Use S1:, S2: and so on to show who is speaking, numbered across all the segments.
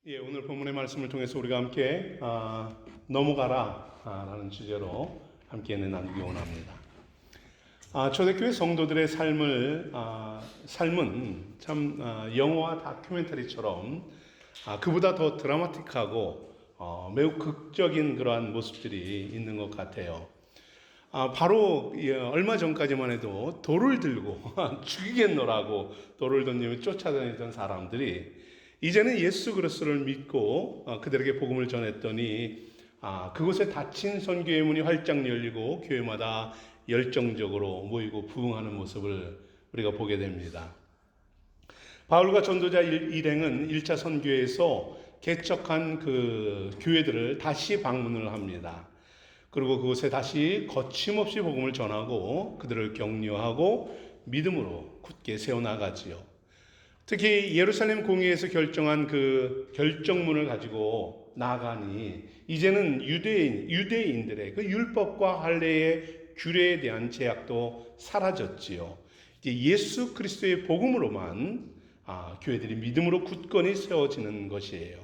S1: 예, 오늘 본문의 말씀을 통해서 우리가 함께 넘어가라 라는 주제로 함께 나누기 원합니다. 초대교회 성도들의 삶은 참 영화 다큐멘터리처럼 그보다 더 드라마틱하고 매우 극적인 그러한 모습들이 있는 것 같아요. 바로 얼마 전까지만 해도 돌을 들고 죽이겠노라고 돌을 던지며 쫓아다니던 사람들이 이제는 예수 그리스도를 믿고 그들에게 복음을 전했더니 그곳에 닫힌 선교의 문이 활짝 열리고 교회마다 열정적으로 모이고 부흥하는 모습을 우리가 보게 됩니다. 바울과 전도자 일행은 1차 선교에서 개척한 그 교회들을 다시 방문을 합니다. 그리고 그곳에 다시 거침없이 복음을 전하고 그들을 격려하고 믿음으로 굳게 세워나가지요. 특히 예루살렘 공의에서 결정한 그 결정문을 가지고 나아가니 이제는 유대인들의 그 율법과 할례의 규례에 대한 제약도 사라졌지요. 이제 예수 그리스도의 복음으로만 교회들이 믿음으로 굳건히 세워지는 것이에요.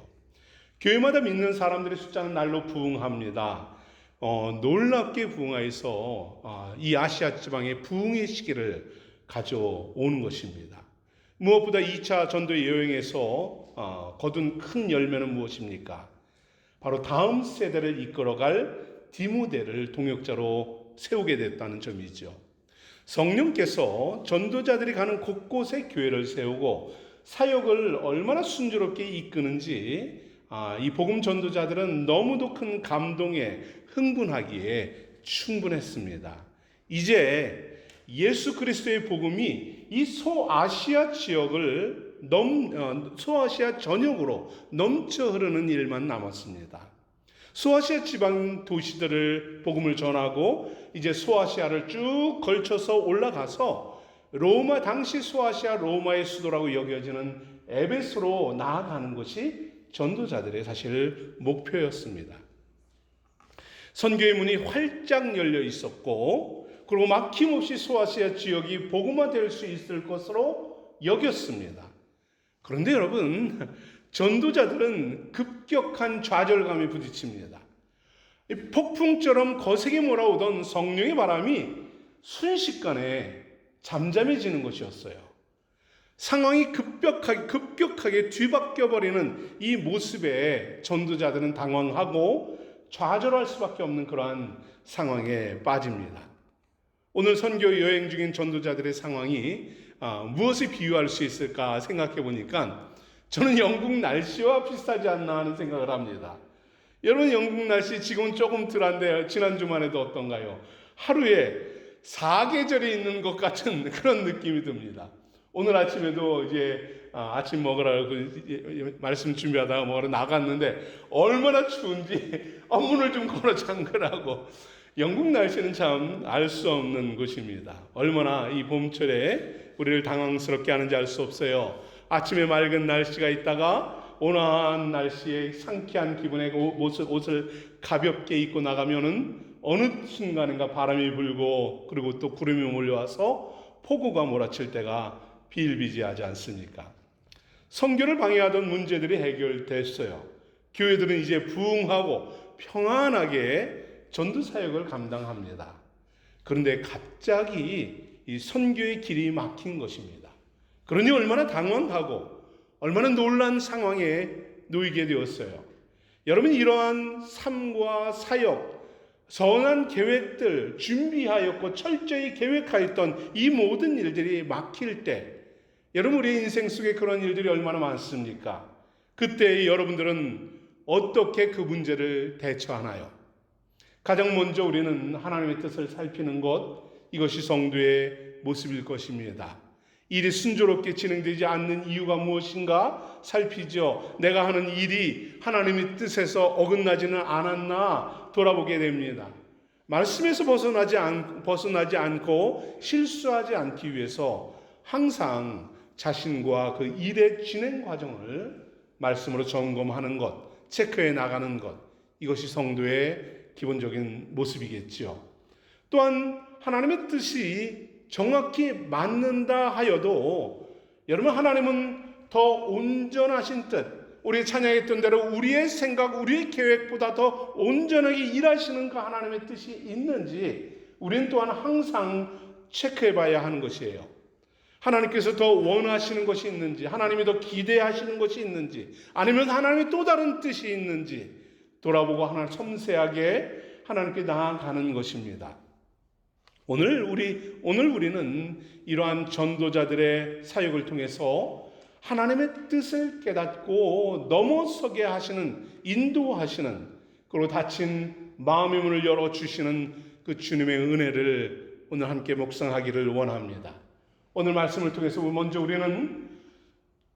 S1: 교회마다 믿는 사람들의 숫자는 날로 부흥합니다. 놀랍게 부흥하여서 이 아시아 지방의 부흥의 시기를 가져오는 것입니다. 무엇보다 2차 전도의 여행에서 거둔 큰 열매는 무엇입니까? 바로 다음 세대를 이끌어갈 디모데를 동역자로 세우게 됐다는 점이죠. 성령께서 전도자들이 가는 곳곳에 교회를 세우고 사역을 얼마나 순조롭게 이끄는지 이 복음 전도자들은 너무도 큰 감동에 흥분하기에 충분했습니다. 이제 예수 그리스도의 복음이 이 소아시아 지역을 소아시아 전역으로 넘쳐 흐르는 일만 남았습니다. 소아시아 지방 도시들을 복음을 전하고 이제 소아시아를 쭉 걸쳐서 올라가서 당시 소아시아 로마의 수도라고 여겨지는 에베소로 나아가는 것이 전도자들의 사실 목표였습니다. 선교의 문이 활짝 열려 있었고 그리고 막힘없이 소아시아 지역이 복음화될 수 있을 것으로 여겼습니다. 그런데 여러분, 전도자들은 급격한 좌절감에 부딪힙니다. 폭풍처럼 거세게 몰아오던 성령의 바람이 순식간에 잠잠해지는 것이었어요. 상황이 급격하게 뒤바뀌어버리는 이 모습에 전도자들은 당황하고 좌절할 수밖에 없는 그러한 상황에 빠집니다. 오늘 선교 여행 중인 전도자들의 상황이 무엇을 비유할 수 있을까 생각해 보니까 저는 영국 날씨와 비슷하지 않나 하는 생각을 합니다. 여러분, 영국 날씨 지금은 조금 덜한데 지난주만 해도 어떤가요? 하루에 4계절이 있는 것 같은 그런 느낌이 듭니다. 오늘 아침에도 이제 아침 먹으라고 말씀 준비하다가 먹으러 나갔는데 얼마나 추운지 문을 좀 걸어 잠그라고. 영국 날씨는 참 알 수 없는 곳입니다. 얼마나 이 봄철에 우리를 당황스럽게 하는지 알 수 없어요. 아침에 맑은 날씨가 있다가 온화한 날씨에 상쾌한 기분에 옷을 가볍게 입고 나가면은 어느 순간인가 바람이 불고 그리고 또 구름이 몰려와서 폭우가 몰아칠 때가 비일비재하지 않습니까? 선교를 방해하던 문제들이 해결됐어요. 교회들은 이제 부흥하고 평안하게 전도 사역을 감당합니다. 그런데 갑자기 이 선교의 길이 막힌 것입니다. 그러니 얼마나 당황하고 얼마나 놀란 상황에 놓이게 되었어요. 여러분, 이러한 삶과 사역, 선한 계획들 준비하였고 철저히 계획하였던 이 모든 일들이 막힐 때 여러분, 우리의 인생 속에 그런 일들이 얼마나 많습니까? 그때 여러분들은 어떻게 그 문제를 대처하나요? 가장 먼저 우리는 하나님의 뜻을 살피는 것, 이것이 성도의 모습일 것입니다. 일이 순조롭게 진행되지 않는 이유가 무엇인가 살피죠. 내가 하는 일이 하나님의 뜻에서 어긋나지는 않았나 돌아보게 됩니다. 말씀에서 벗어나지 않고 실수하지 않기 위해서 항상 자신과 그 일의 진행 과정을 말씀으로 점검하는 것, 체크해 나가는 것, 이것이 성도의 기본적인 모습이겠죠. 또한 하나님의 뜻이 정확히 맞는다 하여도 여러분, 하나님은 더 온전하신 뜻, 우리 찬양했던 대로 우리의 생각, 우리의 계획보다 더 온전하게 일하시는 그 하나님의 뜻이 있는지 우리는 또한 항상 체크해 봐야 하는 것이에요. 하나님께서 더 원하시는 것이 있는지, 하나님이 더 기대하시는 것이 있는지, 아니면 하나님의 또 다른 뜻이 있는지 돌아보고 하나님 섬세하게 하나님께 나아가는 것입니다. 오늘 우리는 이러한 전도자들의 사역을 통해서 하나님의 뜻을 깨닫고 넘어서게 하시는, 인도하시는, 그리고 닫힌 마음의 문을 열어주시는 그 주님의 은혜를 오늘 함께 묵상하기를 원합니다. 오늘 말씀을 통해서 먼저 우리는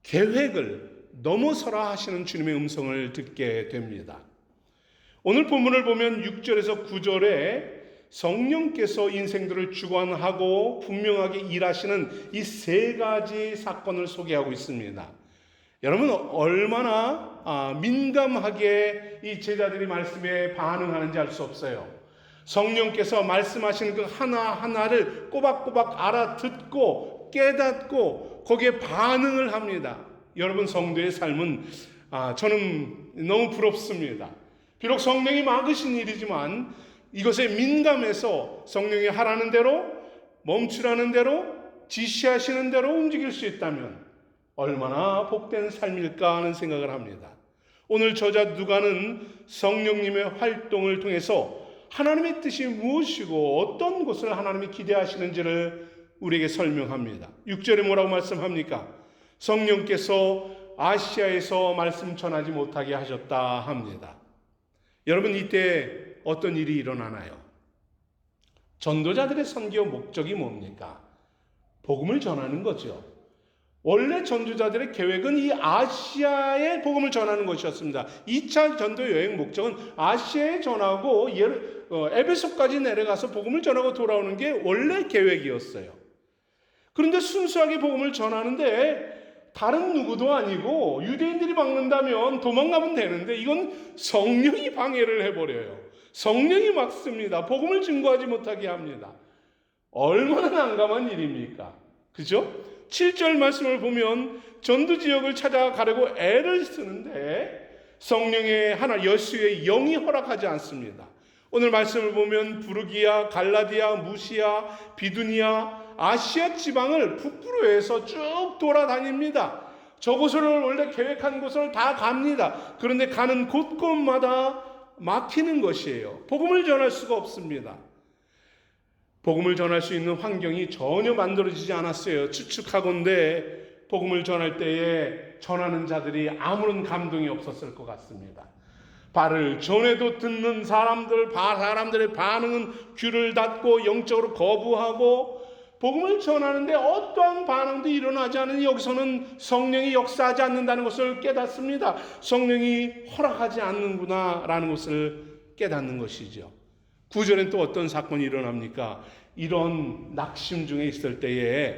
S1: 계획을 넘어서라 하시는 주님의 음성을 듣게 됩니다. 오늘 본문을 보면 6절에서 9절에 성령께서 인생들을 주관하고 분명하게 일하시는 이 세 가지 사건을 소개하고 있습니다. 여러분 얼마나 민감하게 이 제자들이 말씀에 반응하는지 알 수 없어요. 성령께서 말씀하시는 그 하나하나를 꼬박꼬박 알아듣고 깨닫고 거기에 반응을 합니다. 여러분 성도의 삶은 저는 너무 부럽습니다. 비록 성령이 막으신 일이지만 이것에 민감해서 성령이 하라는 대로, 멈추라는 대로, 지시하시는 대로 움직일 수 있다면 얼마나 복된 삶일까 하는 생각을 합니다. 오늘 저자 누가는 성령님의 활동을 통해서 하나님의 뜻이 무엇이고 어떤 것을 하나님이 기대하시는지를 우리에게 설명합니다. 6절에 뭐라고 말씀합니까? 성령께서 아시아에서 말씀 전하지 못하게 하셨다 합니다. 여러분 이때 어떤 일이 일어나나요? 전도자들의 선교 목적이 뭡니까? 복음을 전하는 거죠. 원래 전도자들의 계획은 이 아시아에 복음을 전하는 것이었습니다. 2차 전도 여행 목적은 아시아에 전하고 에베소까지 내려가서 복음을 전하고 돌아오는 게 원래 계획이었어요. 그런데 순수하게 복음을 전하는데 다른 누구도 아니고 유대인들이 막는다면 도망가면 되는데 이건 성령이 방해를 해버려요. 성령이 막습니다. 복음을 증거하지 못하게 합니다. 얼마나 난감한 일입니까? 그죠? 7절 말씀을 보면 전도지역을 찾아가려고 애를 쓰는데 성령의 예수의 영이 허락하지 않습니다. 오늘 말씀을 보면 부르기아, 갈라디아, 무시아, 비두니아, 아시아 지방을 북부로 해서 쭉 돌아다닙니다. 저곳을 원래 계획한 곳을 다 갑니다. 그런데 가는 곳곳마다 막히는 것이에요. 복음을 전할 수가 없습니다. 복음을 전할 수 있는 환경이 전혀 만들어지지 않았어요. 추측하건대 복음을 전할 때에 전하는 자들이 아무런 감동이 없었을 것 같습니다. 발을 전해도 듣는 사람들의 반응은 귀를 닫고 영적으로 거부하고 복음을 전하는데 어떠한 반응도 일어나지 않으니 여기서는 성령이 역사하지 않는다는 것을 깨닫습니다. 성령이 허락하지 않는구나 라는 것을 깨닫는 것이죠. 9절엔 또 어떤 사건이 일어납니까? 이런 낙심 중에 있을 때에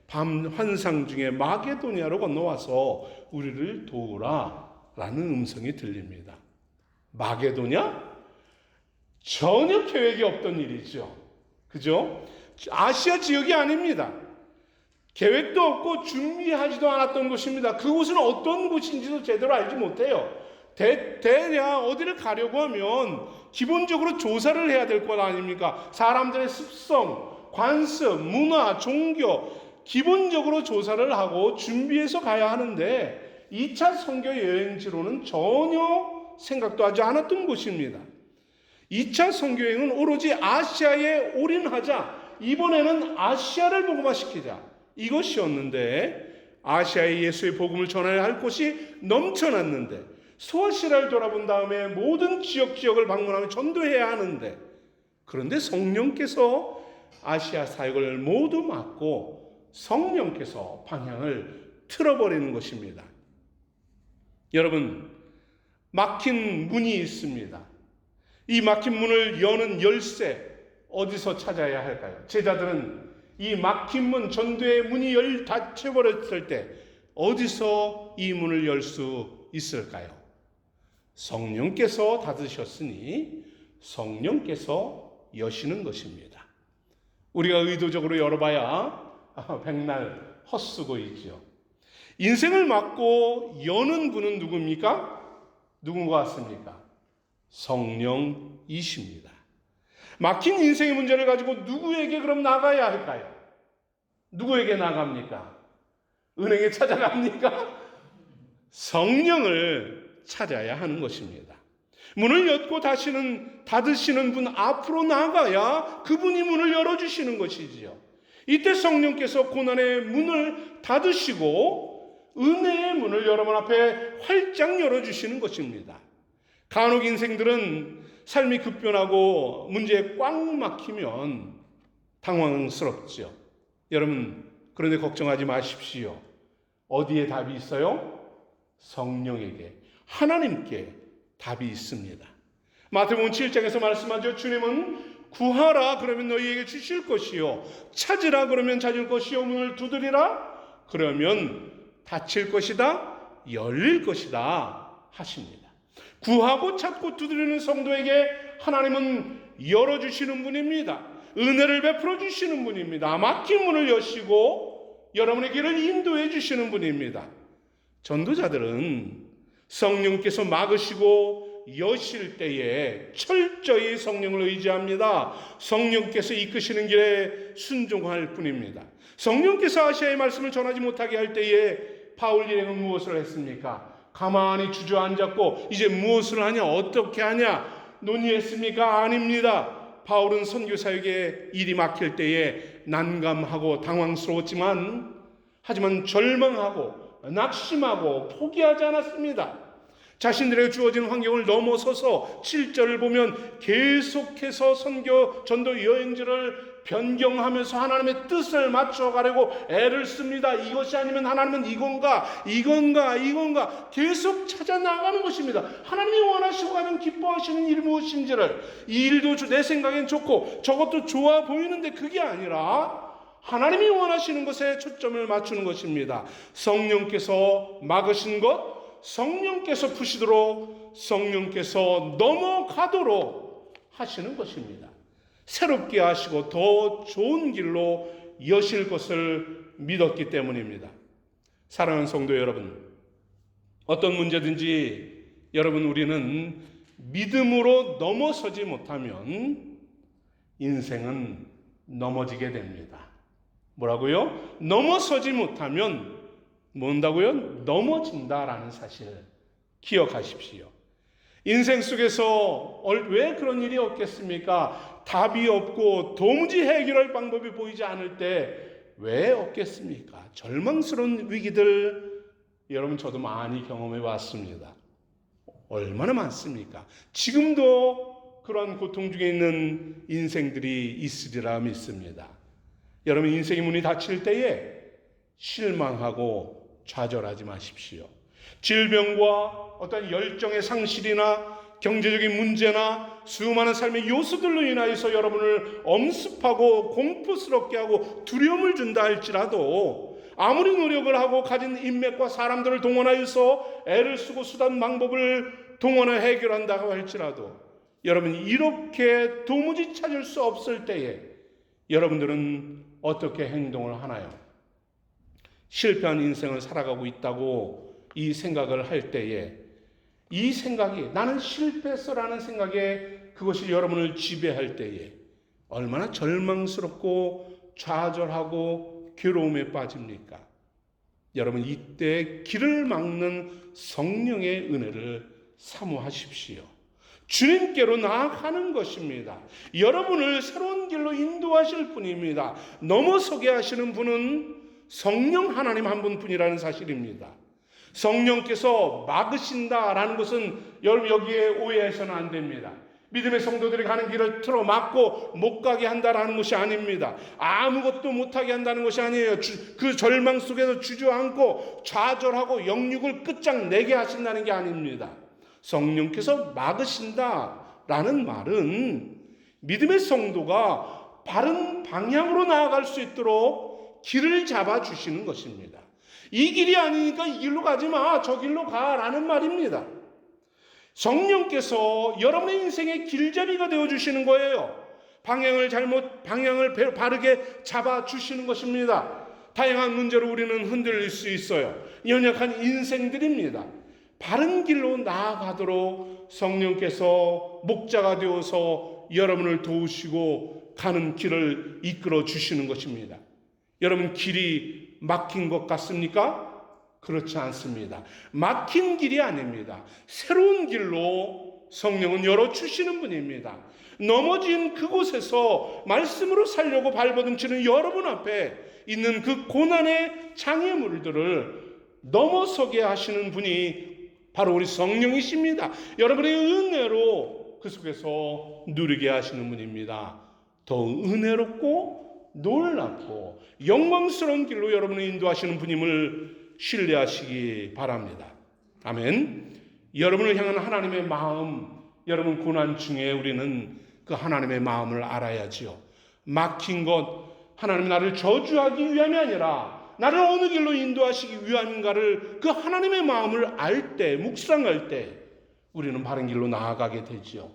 S1: 밤 환상 중에 마게도니아로 건너와서 우리를 도우라 라는 음성이 들립니다. 마게도냐? 전혀 계획이 없던 일이죠. 그죠? 아시아 지역이 아닙니다. 계획도 없고 준비하지도 않았던 곳입니다. 그곳은 어떤 곳인지도 제대로 알지 못해요. 대략 어디를 가려고 하면 기본적으로 조사를 해야 될 것 아닙니까? 사람들의 습성, 관습, 문화, 종교 기본적으로 조사를 하고 준비해서 가야 하는데 2차 선교 여행지로는 전혀 생각도 하지 않았던 곳입니다. 2차 선교 여행은 오로지 아시아에 올인하자. 이번에는 아시아를 복음화시키자. 이것이었는데 아시아에 예수의 복음을 전해야 할 곳이 넘쳐났는데 소아시아를 돌아본 다음에 모든 지역을 방문하며 전도해야 하는데 그런데 성령께서 아시아 사역을 모두 막고 성령께서 방향을 틀어버리는 것입니다. 여러분 막힌 문이 있습니다. 이 막힌 문을 여는 열쇠 어디서 찾아야 할까요? 제자들은 이 막힌 문, 전도의 문이 닫혀버렸을 때 어디서 이 문을 열 수 있을까요? 성령께서 닫으셨으니 성령께서 여시는 것입니다. 우리가 의도적으로 열어봐야 백날 헛수고이죠. 인생을 막고 여는 분은 누굽니까? 누군 것 같습니까? 성령이십니다. 막힌 인생의 문제를 가지고 누구에게 그럼 나가야 할까요? 누구에게 나갑니까? 은행에 찾아갑니까? 성령을 찾아야 하는 것입니다. 문을 닫고 닫으시는 분 앞으로 나가야 그분이 문을 열어주시는 것이지요. 이때 성령께서 고난의 문을 닫으시고 은혜의 문을 여러분 앞에 활짝 열어주시는 것입니다. 간혹 인생들은 삶이 급변하고 문제에 꽉 막히면 당황스럽죠. 여러분, 그런데 걱정하지 마십시오. 어디에 답이 있어요? 성령에게, 하나님께 답이 있습니다. 마태복음 7장에서 말씀하죠. 주님은 구하라 그러면 너희에게 주실 것이요, 찾으라 그러면 찾을 것이요, 문을 두드리라 그러면 닫힐 것이다, 열릴 것이다 하십니다. 구하고 찾고 두드리는 성도에게 하나님은 열어주시는 분입니다. 은혜를 베풀어 주시는 분입니다. 막힌 문을 여시고 여러분의 길을 인도해 주시는 분입니다. 전도자들은 성령께서 막으시고 여실 때에 철저히 성령을 의지합니다. 성령께서 이끄시는 길에 순종할 뿐입니다. 성령께서 아시아의 말씀을 전하지 못하게 할 때에 바울 일행은 무엇을 했습니까? 가만히 주저앉았고 이제 무엇을 하냐, 어떻게 하냐 논의했습니까? 아닙니다. 바울은 선교사에게 일이 막힐 때에 난감하고 당황스러웠지만 하지만 절망하고 낙심하고 포기하지 않았습니다. 자신들에게 주어진 환경을 넘어서서 7절을 보면 계속해서 전도 여행지를 변경하면서 하나님의 뜻을 맞춰가려고 애를 씁니다. 이것이 아니면 하나님은 이건가 계속 찾아 나가는 것입니다. 하나님이 원하시고 가장 기뻐하시는 일이 무엇인지를, 이 일도 내 생각엔 좋고 저것도 좋아 보이는데 그게 아니라 하나님이 원하시는 것에 초점을 맞추는 것입니다. 성령께서 막으신 것, 성령께서 푸시도록, 성령께서 넘어가도록 하시는 것입니다. 새롭게 하시고 더 좋은 길로 여실 것을 믿었기 때문입니다. 사랑하는 성도 여러분, 어떤 문제든지 여러분 우리는 믿음으로 넘어서지 못하면 인생은 넘어지게 됩니다. 뭐라고요? 넘어서지 못하면 뭔다고요? 넘어진다라는 사실을 기억하십시오. 인생 속에서 왜 그런 일이 없겠습니까? 답이 없고 도무지 해결할 방법이 보이지 않을 때 왜 없겠습니까? 절망스러운 위기들 여러분 저도 많이 경험해 봤습니다. 얼마나 많습니까? 지금도 그런 고통 중에 있는 인생들이 있으리라 믿습니다. 여러분 인생의 문이 닫힐 때에 실망하고 좌절하지 마십시오. 질병과 어떤 열정의 상실이나 경제적인 문제나 수많은 삶의 요소들로 인하여서 여러분을 엄습하고 공포스럽게 하고 두려움을 준다 할지라도 아무리 노력을 하고 가진 인맥과 사람들을 동원하여서 애를 쓰고 수단 방법을 동원해 해결한다고 할지라도 여러분 이렇게 도무지 찾을 수 없을 때에 여러분들은 어떻게 행동을 하나요? 실패한 인생을 살아가고 있다고 이 생각을 할 때에 이 생각이 나는 실패했어라는 생각에 그것이 여러분을 지배할 때에 얼마나 절망스럽고 좌절하고 괴로움에 빠집니까? 여러분 이때 길을 막는 성령의 은혜를 사모하십시오. 주님께로 나아가는 것입니다. 여러분을 새로운 길로 인도하실 분입니다. 넘어서게 하시는 분은 성령 하나님 한 분뿐이라는 사실입니다. 성령께서 막으신다라는 것은 여러분 여기에 오해해서는 안 됩니다. 믿음의 성도들이 가는 길을 틀어 막고 못 가게 한다라는 것이 아닙니다. 아무것도 못하게 한다는 것이 아니에요. 그 절망 속에서 주저앉고 좌절하고 영육을 끝장내게 하신다는 게 아닙니다. 성령께서 막으신다라는 말은 믿음의 성도가 바른 방향으로 나아갈 수 있도록 길을 잡아주시는 것입니다. 이 길이 아니니까 이 길로 가지 마, 저 길로 가라는 말입니다. 성령께서 여러분의 인생의 길잡이가 되어주시는 거예요. 방향을 바르게 잡아주시는 것입니다. 다양한 문제로 우리는 흔들릴 수 있어요. 연약한 인생들입니다. 바른 길로 나아가도록 성령께서 목자가 되어서 여러분을 도우시고 가는 길을 이끌어 주시는 것입니다. 여러분, 길이 막힌 것 같습니까? 그렇지 않습니다. 막힌 길이 아닙니다. 새로운 길로 성령은 열어주시는 분입니다. 넘어진 그곳에서 말씀으로 살려고 발버둥치는 여러분 앞에 있는 그 고난의 장애물들을 넘어서게 하시는 분이 바로 우리 성령이십니다. 여러분의 은혜로 그 속에서 누리게 하시는 분입니다. 더 은혜롭고 놀랍고 영광스러운 길로 여러분을 인도하시는 분임을 신뢰하시기 바랍니다. 아멘. 여러분을 향한 하나님의 마음, 여러분 고난 중에 우리는 그 하나님의 마음을 알아야지요. 막힌 것, 하나님이 나를 저주하기 위함이 아니라 나를 어느 길로 인도하시기 위함인가를 그 하나님의 마음을 알 때, 묵상할 때 우리는 바른 길로 나아가게 되지요.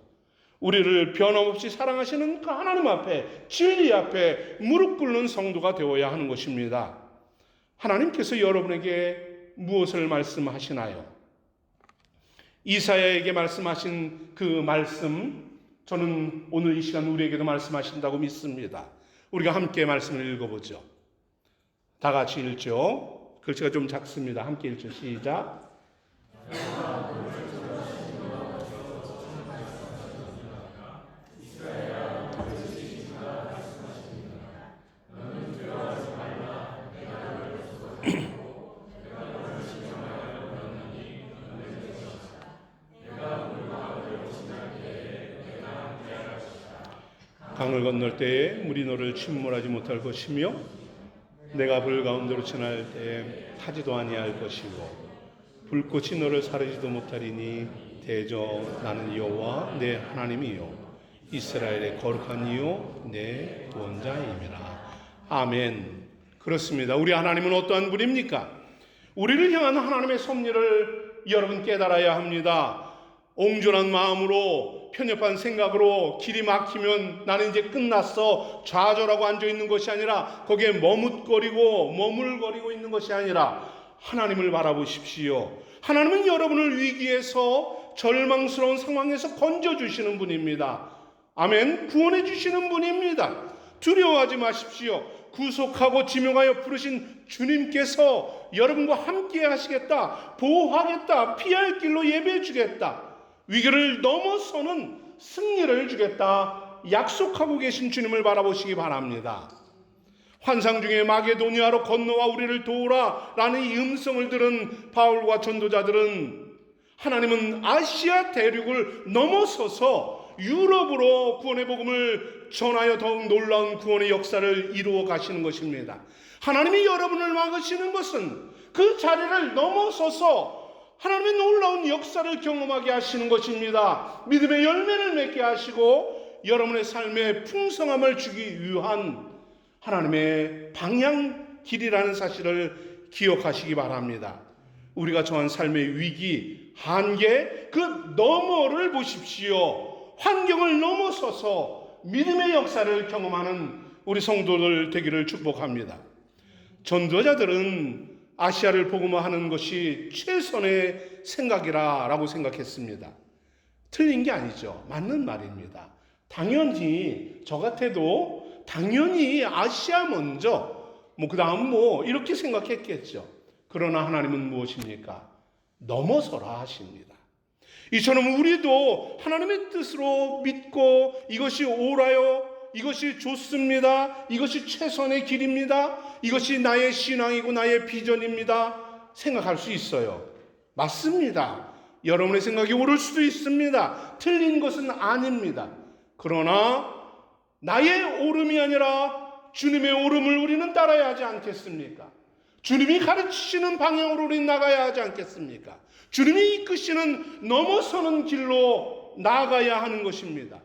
S1: 우리를 변함없이 사랑하시는 그 하나님 앞에, 진리 앞에 무릎 꿇는 성도가 되어야 하는 것입니다. 하나님께서 여러분에게 무엇을 말씀하시나요? 이사야에게 말씀하신 그 말씀, 저는 오늘 이 시간 우리에게도 말씀하신다고 믿습니다. 우리가 함께 말씀을 읽어보죠. 다 같이 읽죠. 글씨가 좀 작습니다. 함께 읽죠. 시작. 강을 건널 때에 물이 너를 침몰하지 못할 것이며 내가 불 가운데로 지날 때에 타지도 아니할 것이고 불꽃이 너를 사르지도 못하리니 대저 나는 여호와 내 하나님이요 이스라엘의 거룩한 이요 내 구원자임이라. 아멘. 그렇습니다. 우리 하나님은 어떠한 분입니까? 우리를 향한 하나님의 섭리를 여러분 깨달아야 합니다. 옹졸한 마음으로, 편협한 생각으로 길이 막히면 나는 이제 끝났어, 좌절하고 앉아있는 것이 아니라 거기에 머물거리고 있는 것이 아니라 하나님을 바라보십시오. 하나님은 여러분을 위기에서, 절망스러운 상황에서 건져주시는 분입니다. 아멘. 구원해 주시는 분입니다. 두려워하지 마십시오. 구속하고 지명하여 부르신 주님께서 여러분과 함께 하시겠다, 보호하겠다, 피할 길로 예배해 주겠다, 위기를 넘어서는 승리를 주겠다 약속하고 계신 주님을 바라보시기 바랍니다. 환상 중에 마게도니아로 건너와 우리를 도우라 라는 이 음성을 들은 바울과 전도자들은 하나님은 아시아 대륙을 넘어서서 유럽으로 구원의 복음을 전하여 더욱 놀라운 구원의 역사를 이루어 가시는 것입니다. 하나님이 여러분을 막으시는 것은 그 자리를 넘어서서 하나님의 놀라운 역사를 경험하게 하시는 것입니다. 믿음의 열매를 맺게 하시고 여러분의 삶에 풍성함을 주기 위한 하나님의 방향길이라는 사실을 기억하시기 바랍니다. 우리가 처한 삶의 위기, 한계, 그 너머를 보십시오. 환경을 넘어서서 믿음의 역사를 경험하는 우리 성도들 되기를 축복합니다. 전도자들은 아시아를 복음화하는 것이 최선의 생각이라고 생각했습니다. 틀린 게 아니죠. 맞는 말입니다. 당연히 저 같아도 당연히 아시아 먼저 그 다음 이렇게 생각했겠죠. 그러나 하나님은 무엇입니까? 넘어서라 하십니다. 이처럼 우리도 하나님의 뜻으로 믿고 이것이 옳아요, 이것이 좋습니다, 이것이 최선의 길입니다, 이것이 나의 신앙이고 나의 비전입니다 생각할 수 있어요. 맞습니다. 여러분의 생각이 옳을 수도 있습니다. 틀린 것은 아닙니다. 그러나 나의 옳음이 아니라 주님의 옳음을 우리는 따라야 하지 않겠습니까? 주님이 가르치시는 방향으로 우리는 나가야 하지 않겠습니까? 주님이 이끄시는 넘어서는 길로 나아가야 하는 것입니다.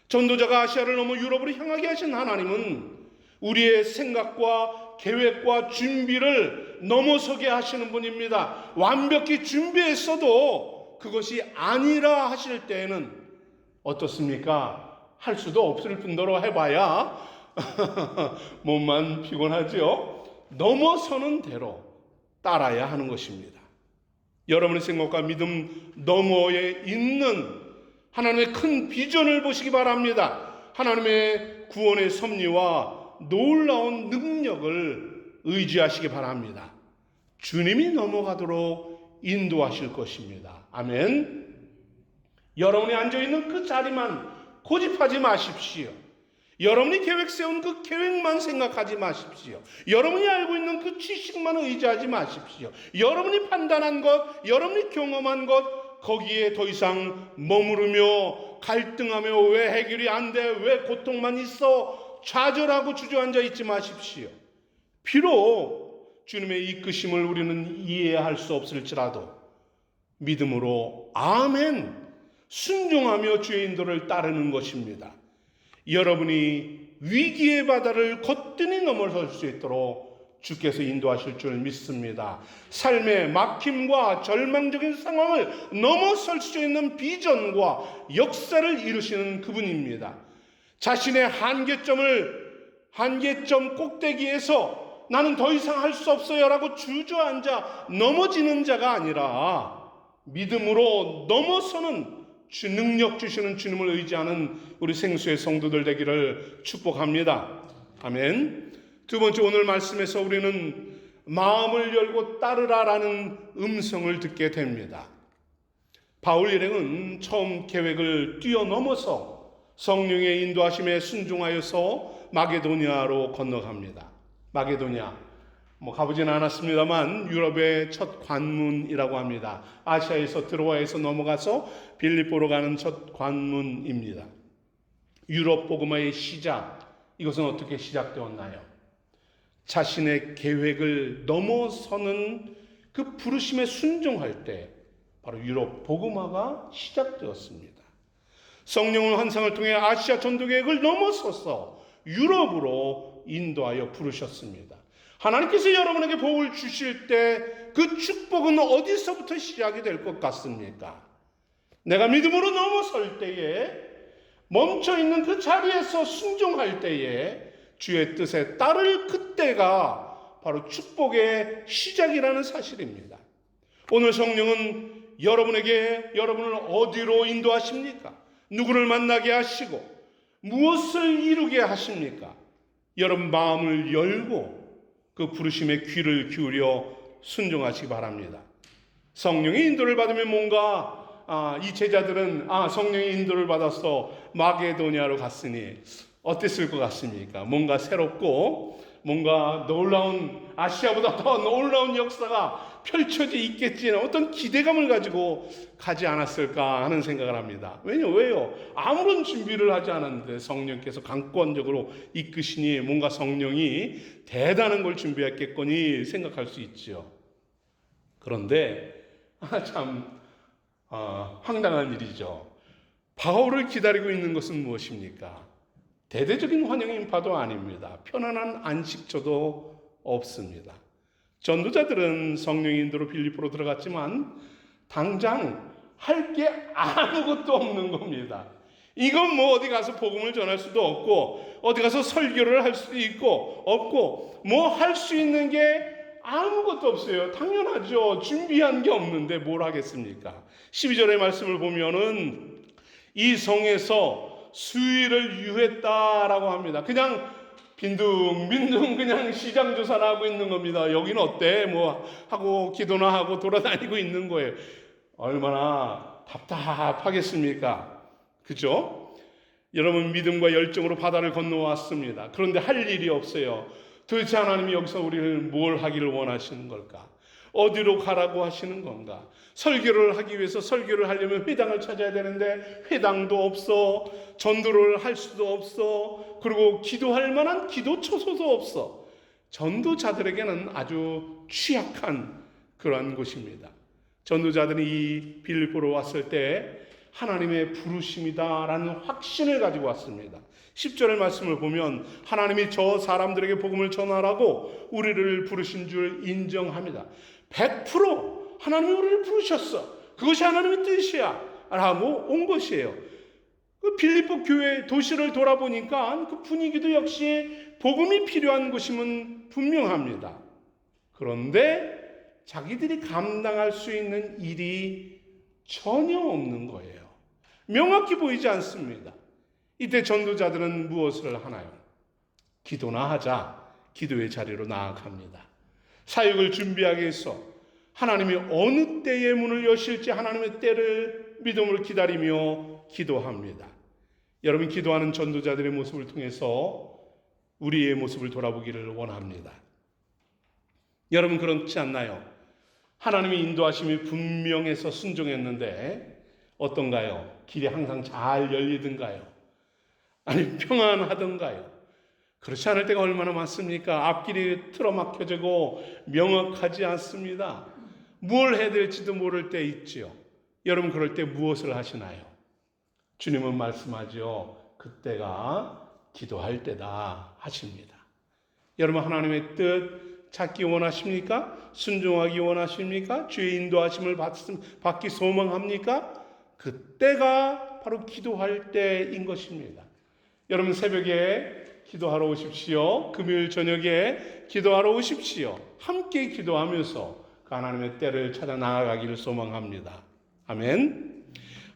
S1: 전도자가 아시아를 넘어 유럽으로 향하게 하신 하나님은 우리의 생각과 계획과 준비를 넘어서게 하시는 분입니다. 완벽히 준비했어도 그것이 아니라 하실 때에는 어떻습니까? 할 수도 없을 뿐더러 해봐야 몸만 피곤하죠. 넘어서는 대로 따라야 하는 것입니다. 여러분의 생각과 믿음 너머에 있는 하나님의 큰 비전을 보시기 바랍니다. 하나님의 구원의 섭리와 놀라운 능력을 의지하시기 바랍니다. 주님이 넘어가도록 인도하실 것입니다. 아멘. 여러분이 앉아있는 그 자리만 고집하지 마십시오. 여러분이 계획 세운 그 계획만 생각하지 마십시오. 여러분이 알고 있는 그 지식만 의지하지 마십시오. 여러분이 판단한 것, 여러분이 경험한 것, 거기에 더 이상 머무르며 갈등하며 왜 해결이 안 돼? 왜 고통만 있어? 좌절하고 주저앉아 있지 마십시오. 비록 주님의 이끄심을 우리는 이해할 수 없을지라도 믿음으로 아멘 순종하며 주의 인도를 따르는 것입니다. 여러분이 위기의 바다를 거뜬히 넘어설 수 있도록 주께서 인도하실 줄 믿습니다. 삶의 막힘과 절망적인 상황을 넘어설 수 있는 비전과 역사를 이루시는 그분입니다. 자신의 한계점 꼭대기에서 나는 더 이상 할 수 없어요 라고 주저앉아 넘어지는 자가 아니라 믿음으로 넘어서는 능력 주시는 주님을 의지하는 우리 생수의 성도들 되기를 축복합니다. 아멘. 두 번째, 오늘 말씀에서 우리는 마음을 열고 따르라라는 음성을 듣게 됩니다. 바울 일행은 처음 계획을 뛰어넘어서 성령의 인도하심에 순종하여서 마게도니아로 건너갑니다. 마게도니아 가보지는 않았습니다만 유럽의 첫 관문이라고 합니다. 아시아에서 트로아에서 넘어가서 빌립보로 가는 첫 관문입니다. 유럽 복음화의 시작, 이것은 어떻게 시작되었나요? 자신의 계획을 넘어서는 그 부르심에 순종할 때 바로 유럽 복음화가 시작되었습니다. 성령의 환상을 통해 아시아 전도 계획을 넘어서서 유럽으로 인도하여 부르셨습니다. 하나님께서 여러분에게 복을 주실 때 그 축복은 어디서부터 시작이 될 것 같습니까? 내가 믿음으로 넘어설 때에, 멈춰있는 그 자리에서 순종할 때에 주의 뜻에 따를 그때가 바로 축복의 시작이라는 사실입니다. 오늘 성령은 여러분을 어디로 인도하십니까? 누구를 만나게 하시고 무엇을 이루게 하십니까? 여러분 마음을 열고 그 부르심의 귀를 기울여 순종하시기 바랍니다. 성령의 인도를 받으면 뭔가 이 제자들은 성령의 인도를 받아서 마게도니아로 갔으니 어땠을 것 같습니까? 뭔가 새롭고 뭔가 놀라운, 아시아보다 더 놀라운 역사가 펼쳐져 있겠지, 어떤 기대감을 가지고 가지 않았을까 하는 생각을 합니다. 왜요? 아무런 준비를 하지 않았는데 성령께서 강권적으로 이끄시니 뭔가 성령이 대단한 걸 준비했겠거니 생각할 수 있죠. 그런데 참 황당한 일이죠. 바울을 기다리고 있는 것은 무엇입니까? 대대적인 환영 인파도 아닙니다. 편안한 안식처도 없습니다. 전도자들은 성령의 인도로 빌립보로 들어갔지만 당장 할 게 아무것도 없는 겁니다. 이건 어디 가서 복음을 전할 수도 없고 어디 가서 설교를 할 수도 없고 할 수 있는 게 아무것도 없어요. 당연하죠. 준비한 게 없는데 뭘 하겠습니까? 12절의 말씀을 보면은 이 성에서 수일을 유했다라고 합니다. 그냥 빈둥빈둥 그냥 시장 조사를 하고 있는 겁니다. 여기는 어때? 하고 기도나 하고 돌아다니고 있는 거예요. 얼마나 답답하겠습니까? 그죠? 여러분 믿음과 열정으로 바다를 건너왔습니다. 그런데 할 일이 없어요. 도대체 하나님이 여기서 우리를 뭘 하기를 원하시는 걸까? 어디로 가라고 하시는 건가? 설교를 하기 위해서 설교를 하려면 회당을 찾아야 되는데 회당도 없어. 전도를 할 수도 없어. 그리고 기도할 만한 기도처소도 없어. 전도자들에게는 아주 취약한 그러한 곳입니다. 전도자들이 이 빌립보로 왔을 때 하나님의 부르심이다라는 확신을 가지고 왔습니다. 10절의 말씀을 보면 하나님이 저 사람들에게 복음을 전하라고 우리를 부르신 줄 인정합니다. 100% 하나님이 우리를 부르셨어. 그것이 하나님의 뜻이야 라고 온 것이에요. 그 빌립보 교회 도시를 돌아보니까 그 분위기도 역시 복음이 필요한 곳임은 분명합니다. 그런데 자기들이 감당할 수 있는 일이 전혀 없는 거예요. 명확히 보이지 않습니다. 이때 전도자들은 무엇을 하나요? 기도나 하자. 기도의 자리로 나아갑니다. 사역을 준비하기 위해서 하나님이 어느 때에 문을 여실지 하나님의 때를 믿음으로 기다리며 기도합니다. 여러분, 기도하는 전도자들의 모습을 통해서 우리의 모습을 돌아보기를 원합니다. 여러분, 그렇지 않나요? 하나님의 인도하심이 분명해서 순종했는데 어떤가요? 길이 항상 잘 열리던가요? 아니, 평안하던가요? 그렇지 않을 때가 얼마나 많습니까? 앞길이 틀어막혀지고 명확하지 않습니다. 뭘 해야 될지도 모를 때 있지요. 여러분, 그럴 때 무엇을 하시나요? 주님은 말씀하죠. 그때가 기도할 때다 하십니다. 여러분, 하나님의 뜻 찾기 원하십니까? 순종하기 원하십니까? 주의 인도하심을 받기 소망합니까? 그때가 바로 기도할 때인 것입니다. 여러분, 새벽에 기도하러 오십시오. 금요일 저녁에 기도하러 오십시오. 함께 기도하면서 그 하나님의 때를 찾아 나아가기를 소망합니다. 아멘.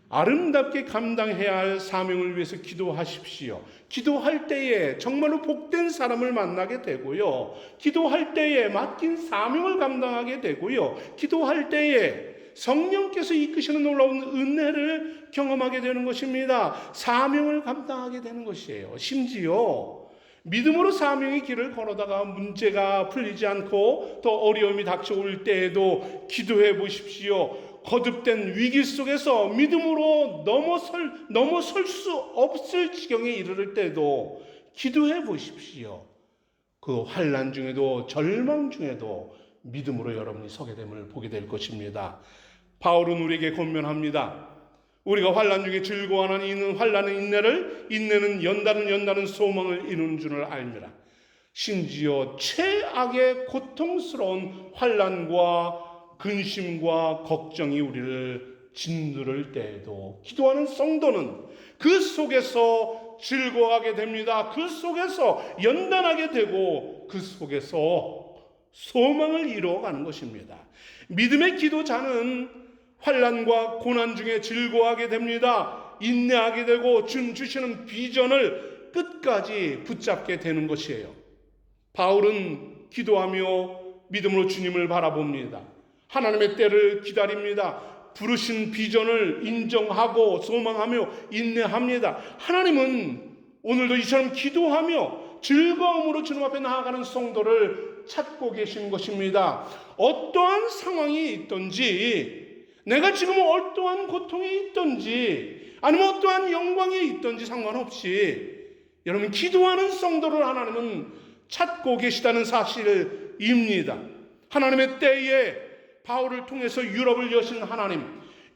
S1: 아름답게 감당해야 할 사명을 위해서 기도하십시오. 기도할 때에 정말로 복된 사람을 만나게 되고요. 기도할 때에 맡긴 사명을 감당하게 되고요. 기도할 때에 성령께서 이끄시는 놀라운 은혜를 경험하게 되는 것입니다. 사명을 감당하게 되는 것이에요. 심지어 믿음으로 사명의 길을 걸어다가 문제가 풀리지 않고 또 어려움이 닥쳐올 때에도 기도해 보십시오. 거듭된 위기 속에서 믿음으로 넘어설 수 없을 지경에 이르를 때도 기도해 보십시오. 그 환난 중에도 절망 중에도 믿음으로 여러분이 서게 됨을 보게 될 것입니다. 바울은 우리에게 권면합니다. 우리가 환난 중에 즐거워하는 이는 환난의 인내는 연다는 소망을 이루는 줄을 알미라. 심지어 최악의 고통스러운 환난과 근심과 걱정이 우리를 짓누를 때에도 기도하는 성도는 그 속에서 즐거워하게 됩니다. 그 속에서 연단하게 되고 그 속에서 소망을 이루어가는 것입니다. 믿음의 기도자는 환난과 고난 중에 즐거워하게 됩니다. 인내하게 되고 주시는 비전을 끝까지 붙잡게 되는 것이에요. 바울은 기도하며 믿음으로 주님을 바라봅니다. 하나님의 때를 기다립니다. 부르신 비전을 인정하고 소망하며 인내합니다. 하나님은 오늘도 이처럼 기도하며 즐거움으로 주님 앞에 나아가는 성도를 찾고 계신 것입니다. 어떠한 상황이 있든지, 내가 지금 어떠한 고통이 있든지 아니면 어떠한 영광이 있든지 상관없이 여러분, 기도하는 성도를 하나님은 찾고 계시다는 사실입니다. 하나님의 때에 바울을 통해서 유럽을 여신 하나님,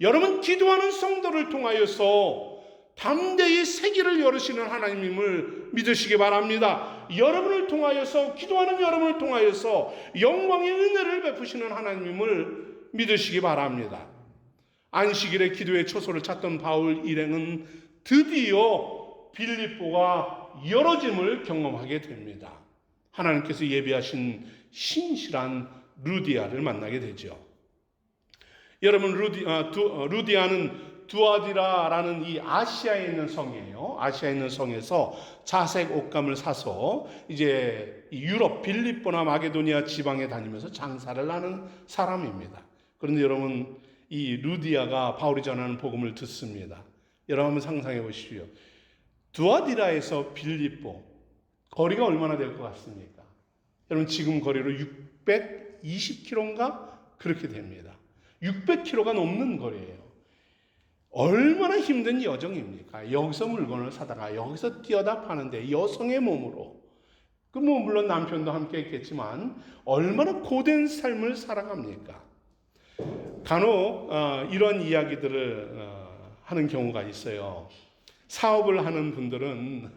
S1: 여러분 기도하는 성도를 통하여서 담대히 세계를 열으시는 하나님임을 믿으시기 바랍니다. 여러분을 통하여서, 기도하는 여러분을 통하여서 영광의 은혜를 베푸시는 하나님임을 믿으시기 바랍니다. 안식일에 기도의 초소를 찾던 바울 일행은 드디어 빌립보가 열어짐을 경험하게 됩니다. 하나님께서 예비하신 신실한 루디아를 만나게 되죠. 여러분, 루디아는 두아디라라는 이 아시아에 있는 성이에요. 아시아에 있는 성에서 자색 옷감을 사서 이제 유럽 빌립보나 마게도니아 지방에 다니면서 장사를 하는 사람입니다. 그런데 여러분, 이 루디아가 바울이 전하는 복음을 듣습니다. 여러분 한번 상상해 보십시오. 두아디라에서 빌립보 거리가 얼마나 될 것 같습니까? 여러분, 지금 거리로 620km인가 그렇게 됩니다. 600km가 넘는 거리예요. 얼마나 힘든 여정입니까? 여기서 물건을 사다가 여기서 뛰어다 파는데 여성의 몸으로, 물론 남편도 함께 했겠지만 얼마나 고된 삶을 살아갑니까? 간혹 이런 이야기들을 하는 경우가 있어요. 사업을 하는 분들은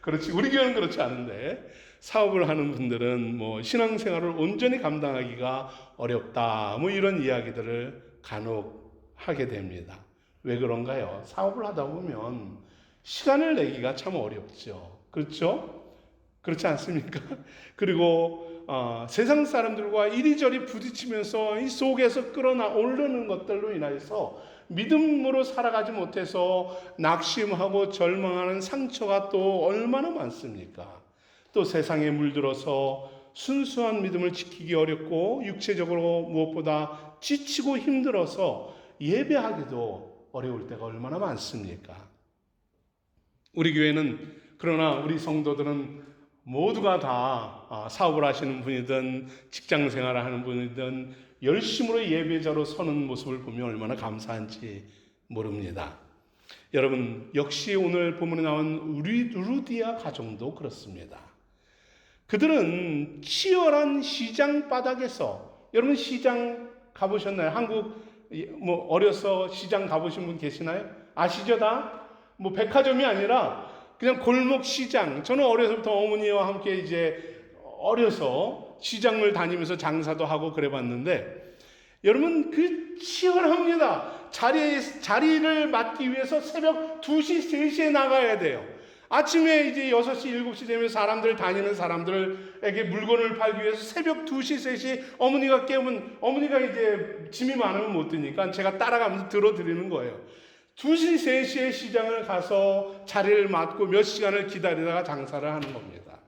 S1: 그렇지, 우리 교회는 그렇지 않은데 사업을 하는 분들은 신앙생활을 온전히 감당하기가 어렵다, 이런 이야기들을 간혹 하게 됩니다. 왜 그런가요? 사업을 하다 보면 시간을 내기가 참 어렵죠. 그렇죠? 그렇지 않습니까? 그리고 세상 사람들과 이리저리 부딪히면서 이 속에서 끌어오르는 것들로 인해서 믿음으로 살아가지 못해서 낙심하고 절망하는 상처가 또 얼마나 많습니까? 또 세상에 물들어서 순수한 믿음을 지키기 어렵고 육체적으로 무엇보다 지치고 힘들어서 예배하기도 어려울 때가 얼마나 많습니까? 우리 교회는, 그러나 우리 성도들은 모두가 다 사업을 하시는 분이든 직장 생활을 하는 분이든 열심으로 예배자로 서는 모습을 보면 얼마나 감사한지 모릅니다. 여러분, 역시 오늘 본문에 나온 루디아 가정도 그렇습니다. 그들은 치열한 시장 바닥에서, 여러분 시장 가보셨나요? 한국 어려서 시장 가보신 분 계시나요? 아시죠 다? 백화점이 아니라 그냥 골목 시장. 저는 어려서부터 어머니와 함께 이제 어려서 시장을 다니면서 장사도 하고 그래 봤는데, 여러분 그 치열합니다. 자리를 맡기 위해서 새벽 2시, 3시에 나가야 돼요. 아침에 이제 6시, 7시 되면 사람들, 다니는 사람들에게 물건을 팔기 위해서 새벽 2시, 3시 어머니가 깨우면, 어머니가 이제 짐이 많으면 못 드니까 제가 따라가면서 들어드리는 거예요. 2시, 3시에 시장을 가서 자리를 맡고 몇 시간을 기다리다가 장사를 하는 겁니다.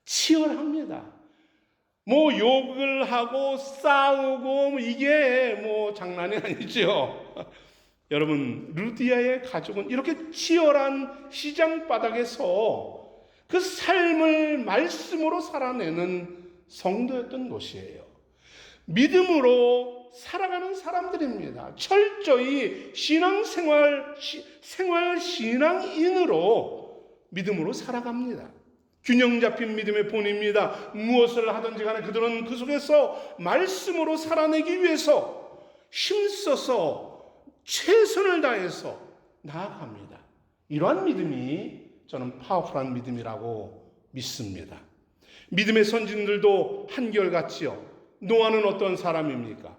S1: 치열합니다. 욕을 하고 싸우고 이게 장난이 아니죠. 여러분, 루디아의 가족은 이렇게 치열한 시장 바닥에서 그 삶을 말씀으로 살아내는 성도였던 것이에요. 믿음으로 살아가는 사람들입니다. 철저히 신앙인으로 믿음으로 살아갑니다. 균형 잡힌 믿음의 본입니다. 무엇을 하든지 간에 그들은 그 속에서 말씀으로 살아내기 위해서 힘써서 최선을 다해서 나아갑니다. 이러한 믿음이 저는 파워풀한 믿음이라고 믿습니다. 믿음의 선진들도 한결같지요. 노아는 어떤 사람입니까?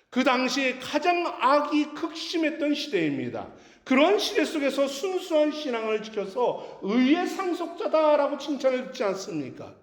S1: 그 당시에 가장 악이 극심했던 시대입니다. 그런 시대 속에서 순수한 신앙을 지켜서 의의 상속자다라고 칭찬을 듣지 않습니까?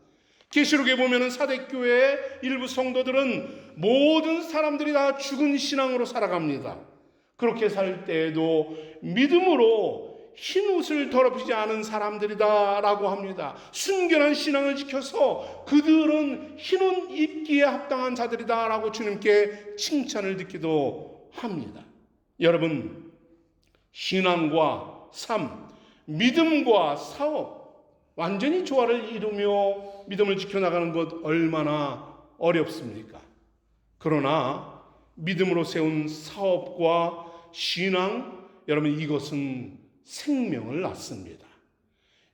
S1: 계시록에 보면은 사대교회의 일부 성도들은 모든 사람들이 다 죽은 신앙으로 살아갑니다. 그렇게 살 때에도 믿음으로 흰 옷을 더럽히지 않은 사람들이다라고 합니다. 순결한 신앙을 지켜서 그들은 흰 옷 입기에 합당한 자들이다라고 주님께 칭찬을 듣기도 합니다. 여러분, 신앙과 삶, 믿음과 사업, 완전히 조화를 이루며 믿음을 지켜나가는 것 얼마나 어렵습니까? 그러나 믿음으로 세운 사업과 신앙, 여러분 이것은 생명을 낳습니다.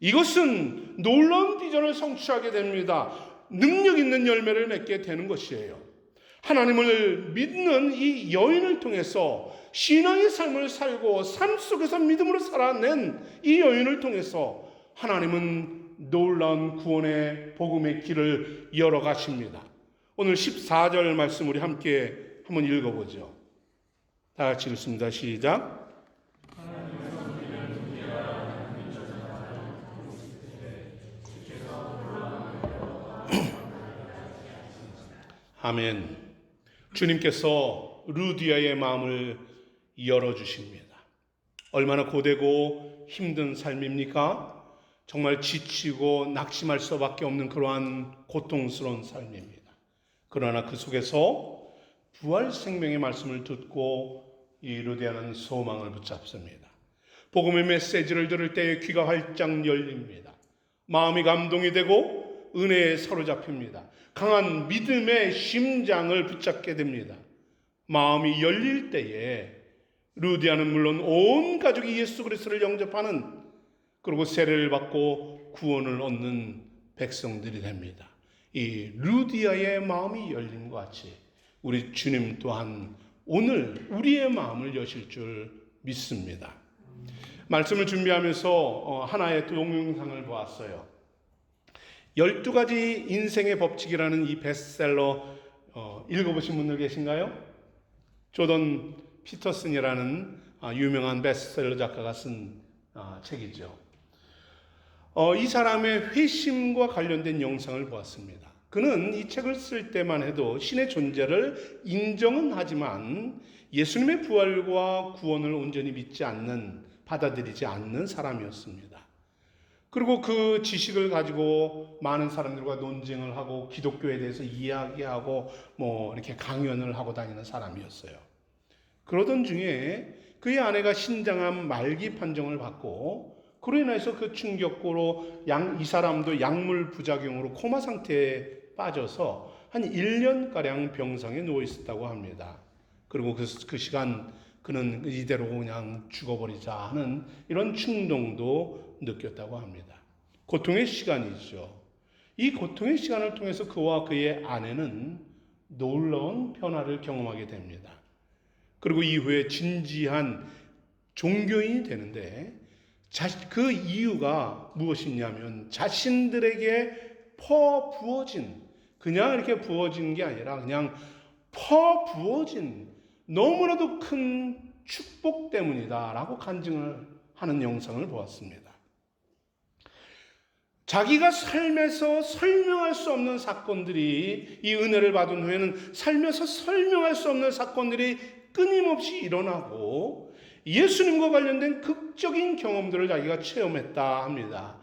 S1: 이것은 놀라운 비전을 성취하게 됩니다. 능력 있는 열매를 맺게 되는 것이에요. 하나님을 믿는 이 여인을 통해서 신앙의 삶을 살고 삶 속에서 믿음으로 살아낸 이 여인을 통해서 하나님은 놀라운 구원의 복음의 길을 열어가십니다. 오늘 14절 말씀 우리 함께 한번 읽어보죠. 다 같이 읽습니다. 시작. 아멘. 주님께서 루디아의 마음을 열어주십니다. 얼마나 고되고 힘든 삶입니까? 정말 지치고 낙심할 수밖에 없는 그러한 고통스러운 삶입니다. 그러나 그 속에서 부활 생명의 말씀을 듣고 이 루디아는 소망을 붙잡습니다. 복음의 메시지를 들을 때에 귀가 활짝 열립니다. 마음이 감동이 되고 은혜에 사로잡힙니다. 강한 믿음의 심장을 붙잡게 됩니다. 마음이 열릴 때에 루디아는 물론 온 가족이 예수 그리스도를 영접하는, 그리고 세례를 받고 구원을 얻는 백성들이 됩니다. 이 루디아의 마음이 열림과 같이 우리 주님 또한 오늘 우리의 마음을 여실 줄 믿습니다. 말씀을 준비하면서 하나의 동영상을 보았어요. 12가지 인생의 법칙이라는 이 베스트셀러 읽어보신 분들 계신가요? 조던 피터슨이라는 유명한 베스트셀러 작가가 쓴 책이죠. 이 사람의 회심과 관련된 영상을 보았습니다. 그는 이 책을 쓸 때만 해도 신의 존재를 인정은 하지만 예수님의 부활과 구원을 온전히 믿지 않는, 받아들이지 않는 사람이었습니다. 그리고 그 지식을 가지고 많은 사람들과 논쟁을 하고 기독교에 대해서 이야기하고 이렇게 강연을 하고 다니는 사람이었어요. 그러던 중에 그의 아내가 신장암 말기 판정을 받고 그로 인해서 그 충격으로 이 사람도 약물 부작용으로 코마 상태에 빠져서 한 1년가량 병상에 누워 있었다고 합니다. 그리고 그 시간 그는 이대로 그냥 죽어버리자 하는 이런 충동도 느꼈다고 합니다. 고통의 시간이죠. 이 고통의 시간을 통해서 그와 그의 아내는 놀라운 변화를 경험하게 됩니다. 그리고 이후에 진지한 종교인이 되는데 그 이유가 무엇이냐면 자신들에게 퍼부어진, 그냥 이렇게 부어진 게 아니라 그냥 퍼부어진 너무나도 큰 축복 때문이다라고 간증을 하는 영상을 보았습니다. 자기가 삶에서 설명할 수 없는 사건들이, 이 은혜를 받은 후에는 살면서 설명할 수 없는 사건들이 끊임없이 일어나고 예수님과 관련된 극적인 경험들을 자기가 체험했다 합니다.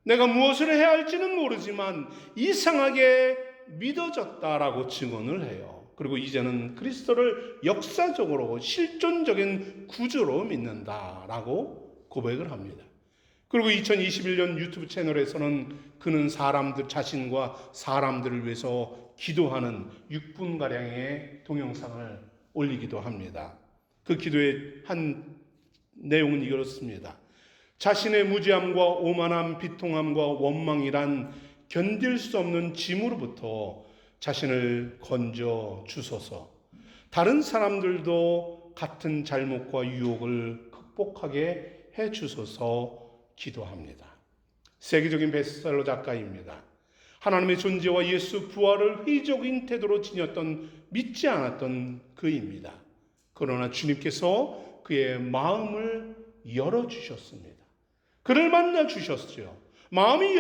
S1: 내가 무엇을 해야 할지는 모르지만 이상하게 믿어졌다라고 증언을 해요. 그리고 이제는 그리스도를 역사적으로 실존적인 구주로 믿는다라고 고백을 합니다. 그리고 2021년 유튜브 채널에서는 그는 자신과 사람들을 위해서 기도하는 6분가량의 동영상을 올리기도 합니다. 그 기도의 한 내용은 이렇습니다. 자신의 무지함과 오만함, 비통함과 원망이란 견딜 수 없는 짐으로부터 자신을 건져 주소서. 다른 사람들도 같은 잘못과 유혹을 극복하게 해 주소서 기도합니다. 세계적인 베스트셀러 작가입니다. 하나님의 존재와 예수 부활을 회의적인 태도로 지녔던, 믿지 않았던 그입니다. 그러나 주님께서 그의 마음을 열어주셨습니다. 그를 만나주셨죠. 마음이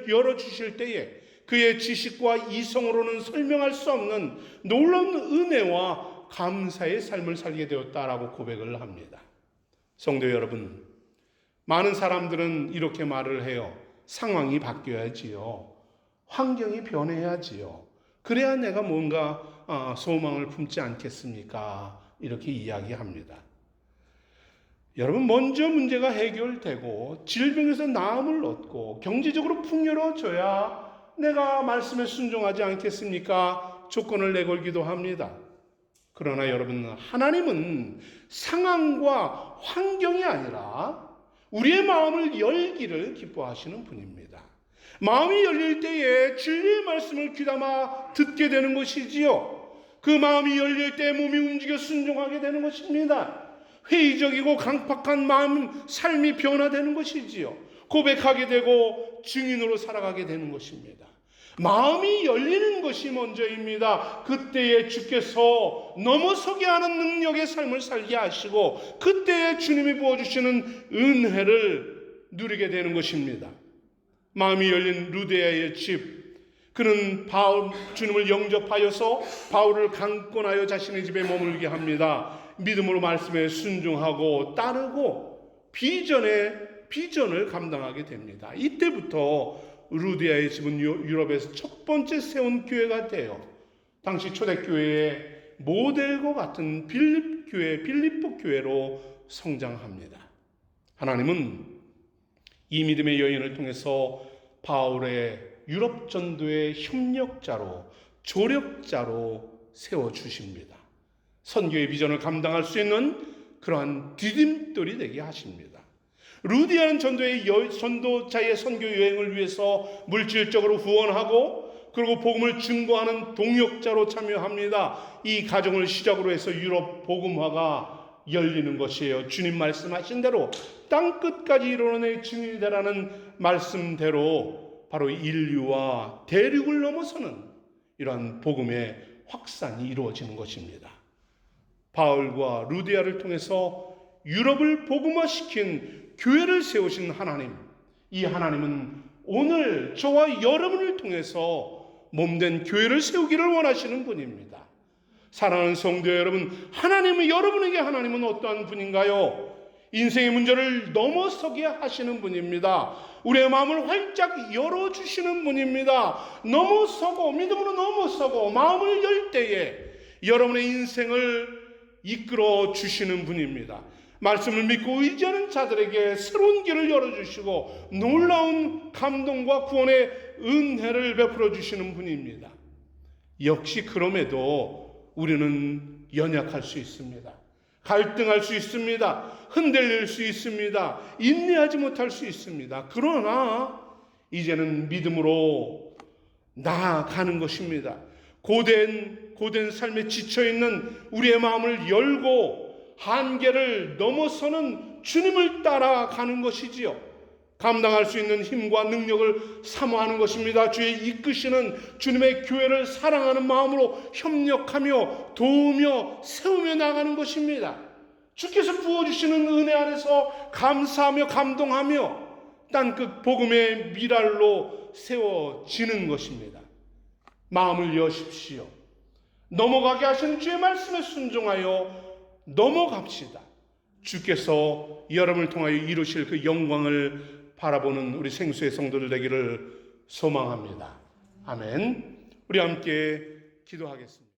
S1: 열어주실 때에 그의 지식과 이성으로는 설명할 수 없는 놀라운 은혜와 감사의 삶을 살게 되었다라고 고백을 합니다. 성도 여러분, 많은 사람들은 이렇게 말을 해요. 상황이 바뀌어야지요. 환경이 변해야지요. 그래야 내가 뭔가 소망을 품지 않겠습니까? 이렇게 이야기합니다. 여러분, 먼저 문제가 해결되고 질병에서 나음을 얻고 경제적으로 풍요로워져야 내가 말씀에 순종하지 않겠습니까? 조건을 내걸기도 합니다. 그러나 여러분, 하나님은 상황과 환경이 아니라 우리의 마음을 열기를 기뻐하시는 분입니다. 마음이 열릴 때에 진리의 말씀을 귀담아 듣게 되는 것이지요. 그 마음이 열릴 때 몸이 움직여 순종하게 되는 것입니다. 회의적이고 강팍한 삶이 변화되는 것이지요. 고백하게 되고 증인으로 살아가게 되는 것입니다. 마음이 열리는 것이 먼저입니다. 그때에 주께서 넘어서게 하는 능력의 삶을 살게 하시고 그때에 주님이 부어주시는 은혜를 누리게 되는 것입니다. 마음이 열린 루데아의 집, 그는 주님을 영접하여서 바울을 강권하여 자신의 집에 머물게 합니다. 믿음으로 말씀에 순종하고 따르고 비전을 감당하게 됩니다. 이때부터 루디아의 집은 유럽에서 첫 번째 세운 교회가 돼요. 당시 초대교회의 모델과 같은 빌립보 교회로 성장합니다. 하나님은 이 믿음의 여인을 통해서 바울의 유럽 전도의 협력자로, 조력자로 세워주십니다. 선교의 비전을 감당할 수 있는 그러한 디딤돌이 되게 하십니다. 루디아는 전도자의 선교 여행을 위해서 물질적으로 후원하고 그리고 복음을 증거하는 동역자로 참여합니다. 이 가정을 시작으로 해서 유럽 복음화가 열리는 것이에요. 주님 말씀하신 대로 땅끝까지 이르러내 증인이 되라는 말씀대로 바로 인류와 대륙을 넘어서는 이러한 복음의 확산이 이루어지는 것입니다. 바울과 루디아를 통해서 유럽을 복음화시킨 교회를 세우신 하나님, 이 하나님은 오늘 저와 여러분을 통해서 몸된 교회를 세우기를 원하시는 분입니다. 사랑하는 성도 여러분, 여러분에게 하나님은 어떠한 분인가요? 인생의 문제를 넘어서게 하시는 분입니다. 우리의 마음을 활짝 열어주시는 분입니다. 믿음으로 넘어서고 마음을 열 때에 여러분의 인생을 이끌어 주시는 분입니다. 말씀을 믿고 의지하는 자들에게 새로운 길을 열어주시고 놀라운 감동과 구원의 은혜를 베풀어 주시는 분입니다. 역시 그럼에도 우리는 연약할 수 있습니다. 갈등할 수 있습니다. 흔들릴 수 있습니다. 인내하지 못할 수 있습니다. 그러나 이제는 믿음으로 나아가는 것입니다. 고된 삶에 지쳐있는 우리의 마음을 열고 한계를 넘어서는 주님을 따라가는 것이지요. 감당할 수 있는 힘과 능력을 사모하는 것입니다. 주의 이끄시는 주님의 교회를 사랑하는 마음으로 협력하며 도우며 세우며 나가는 것입니다. 주께서 부어주시는 은혜 안에서 감사하며 감동하며 땅끝 복음의 미랄로 세워지는 것입니다. 마음을 여십시오. 넘어가게 하시는 주의 말씀에 순종하여 넘어갑시다. 주께서 여러분을 통하여 이루실 그 영광을 바라보는 우리 생수의 성도들 되기를 소망합니다. 아멘. 우리 함께 기도하겠습니다.